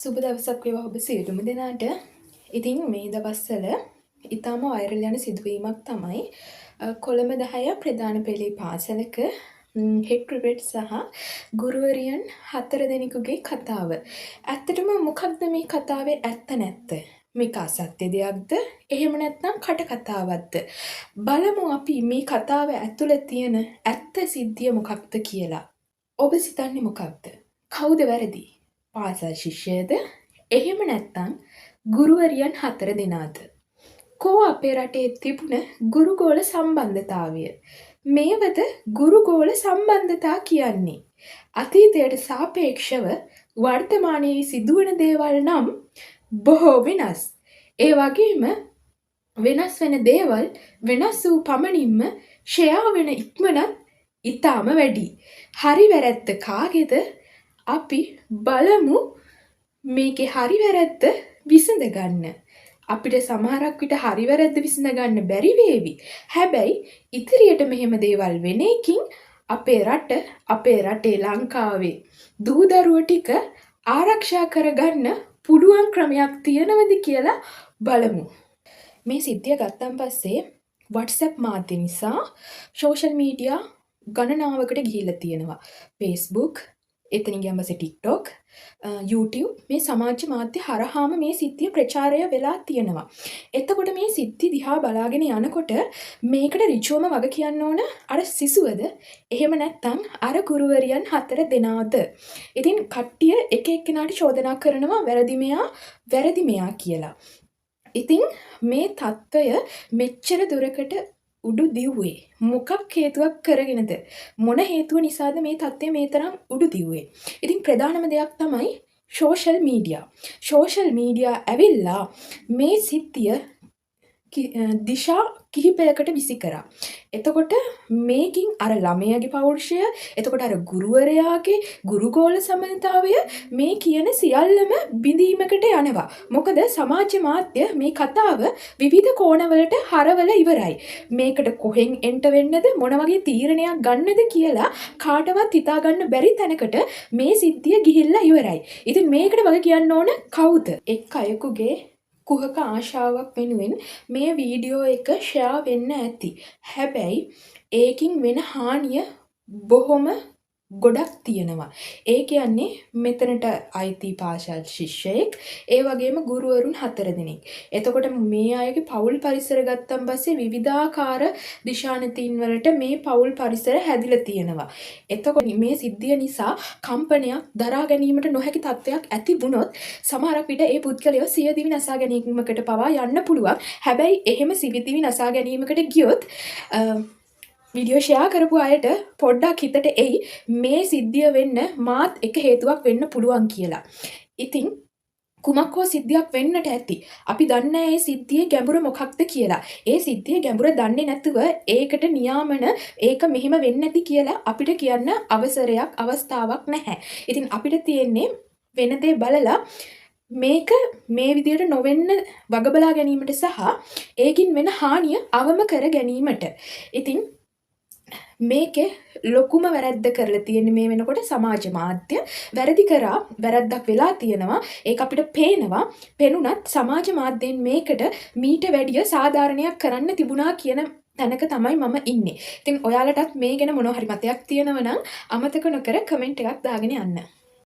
සුබ දවසක් වේවා ඔබ සියලුම දෙනාට. ඉතින් මේ දවස්වල ඉතාම වෛරල් යන සිදුවීමක් තමයි කොළඹ 10 ප්‍රධාන පෙළේ පාසලක හෙඩ් ක්‍රිකට් සහ ගුරුවරියන් 4 දෙනෙකුගේ කතාව. ඇත්තටම මොකක්ද මේ කතාවේ ඇත්ත නැත්ත? මේක අසත්‍ය දෙයක්ද? එහෙම නැත්නම් කටකතාවක්ද? බලමු අපි මේ කතාව ඇතුළේ තියෙන ඇත්ත සිද්ධිය මොකක්ද කියලා. ඔබ සිතන්නේ මොකක්ද? කවුද වැරදි? පාසල් ශිෂ්‍යයද? එහෙම නැත්නම් ගුරුවරියන් 4 දෙනාද? කෝ අපේ රටේ තිබුණ ගුරුගෝල සම්බන්ධතාවය? මේවද ගුරුගෝල සම්බන්ධතා කියන්නේ? අතීතයට සාපේක්ෂව වර්තමානයේ සිදුවන දේවල් නම් බොහෝ වෙනස්. ඒ වගේම වෙනස් වෙන දේවල් වෙනස් වූ පමණින්ම ෂෙයා වෙන ඉක්මනත් ඉතාම වැඩි. හරි වැරැද්ද කාගේද? අපි බලමු මේකේ හරි වැරැද්ද විසඳ ගන්න. අපිට සමහරක් විට හරි වැරැද්ද විසඳ ගන්න බැරි වේවි. හැබැයි ඉදිරියට මෙහෙම දේවල් වෙන එකකින් අපේ රටේ ලංකාවේ දූ දරුවෝ ටික ආරක්ෂා කරගන්න පුළුවන් ක්‍රමයක් තියෙනවද කියලා බලමු. මේ සිද්ධිය ගත්තන් පස්සේ WhatsApp මාධ්‍ය නිසා සෝෂල් මීඩියා ගණනාවකට ගිහිල්ලා තියෙනවා. Facebook, එතනින් ගියාම පස්සේ TikTok, YouTube මේ සමාජ මාධ්‍ය හරහාම මේ සිද්ධිය ප්‍රචාරය වෙලා තියෙනවා. එතකොට මේ සිද්ධි දිහා බලාගෙන යනකොට මේකට ඍජුවම වග කියන්න ඕන අර සිසුවද? එහෙම නැත්නම් අර ගුරුවරියන් 4 දෙනාද? ඉතින් කට්ටිය එක එක්කෙනාට චෝදනා කරනවා වැරදි මෙයා කියලා. ඉතින් මේ தত্ত্বය මෙච්චර දුරකට උඩු දිව්වේ මොකක් හේතුවක් කරගෙනද? මොන හේතුව නිසාද මේ தත්ත්වය මේ තරම් උඩු දිව්වේ? ඉතින් ප්‍රධානම දෙයක් තමයි සෝෂල් මීඩියා. සෝෂල් මීඩියා ඇවිල්ලා මේ සිද්ධිය දිශා කිහිපයකට විසි කරා. එතකොට මේකින් අර ළමයාගේ පෞරුෂය, එතකොට අර ගුරුවරයාගේ ගුරුගෝල සම්බන්ධතාවය මේ කියන සියල්ලම බිඳීමකට යනවා. මොකද සමාජ මාධ්‍ය මේ කතාව විවිධ කෝණවලට හරවල ඉවරයි. මේකට කොහෙන් එන්ට වෙන්නද, මොන වගේ තීරණයක් ගන්නද කියලා කාටවත් හිතා ගන්න බැරි තැනකට මේ සිද්ධිය ගිහිල්ලා ඉවරයි. ඉතින් මේකට වගේ කියන්න ඕන කවුද? එක් අයෙකුගේ කුහක ආශාවක් වෙනුවෙන් මේ වීඩියෝ එක ෂෙයා වෙන්න ඇති. හැබැයි ඒකින් වෙන හානිය බොහොම ගොඩක් තියෙනවා. ඒ කියන්නේ මෙතනට අයිති පාසල් ශිෂ්‍යයෙක්, ඒ වගේම ගුරුවරුන් 4 දෙනෙක්. එතකොට මේ අයගේ පවුල් පරිසර ගත්තන් පස්සේ විවිධාකාර දිශානතීන් වලට මේ පවුල් පරිසර හැදිලා තියෙනවා. එතකොට මේ සිද්ධිය නිසා කම්පනයක් දරා ගැනීමට නොහැකි තත්ත්වයක් ඇති වුණොත් සමහරක් විට ඒ පුද්ගලයෝ සියදිවි නසා ගැනීමකට පවා යන්න පුළුවන්. හැබැයි එහෙම සියදිවි නසා ගැනීමකට ගියොත් වීඩියෝ ෂෙයා කරපු අයට පොඩ්ඩක් හිතට එයි මේ සිද්ධිය වෙන්න මාත් එක හේතුවක් වෙන්න පුළුවන් කියලා. ඉතින් කුමක් හෝ සිද්ධියක් වෙන්නට ඇති. අපි දන්නේ ඒ සිද්ධියේ ගැඹුර මොකක්ද කියලා. ඒ සිද්ධියේ ගැඹුර දන්නේ නැතුව ඒකට නියාමන ඒක මෙහෙම වෙන්නේ නැති කියලා අපිට කියන්න අවස්ථාවක් නැහැ. ඉතින් අපිට තියෙන්නේ වෙන දේ බලලා මේක මේ විදියට නොවෙන්න වග බලා ගැනීමට සහ ඒකින් වෙන හානිය අවම කර ගැනීමට. ඉතින් මේකේ ලොකුම වැරද්ද කරලා තියෙන්නේ මේ වෙනකොට සමාජ මාධ්‍ය. වැරද්දක් වෙලා තියෙනවා. ඒක අපිට පේනවා. පෙනුනත් සමාජ මාධ්‍යෙන් මේකට මීට වැඩිය සාධාරණයක් කරන්න තිබුණා කියන තැනක තමයි මම ඉන්නේ. ඉතින් ඔයාලටත් මේ ගැන මොනවා හරි මතයක් තියෙනවා නම් අමතක නොකර කමෙන්ට් එකක් දාගෙන යන්න.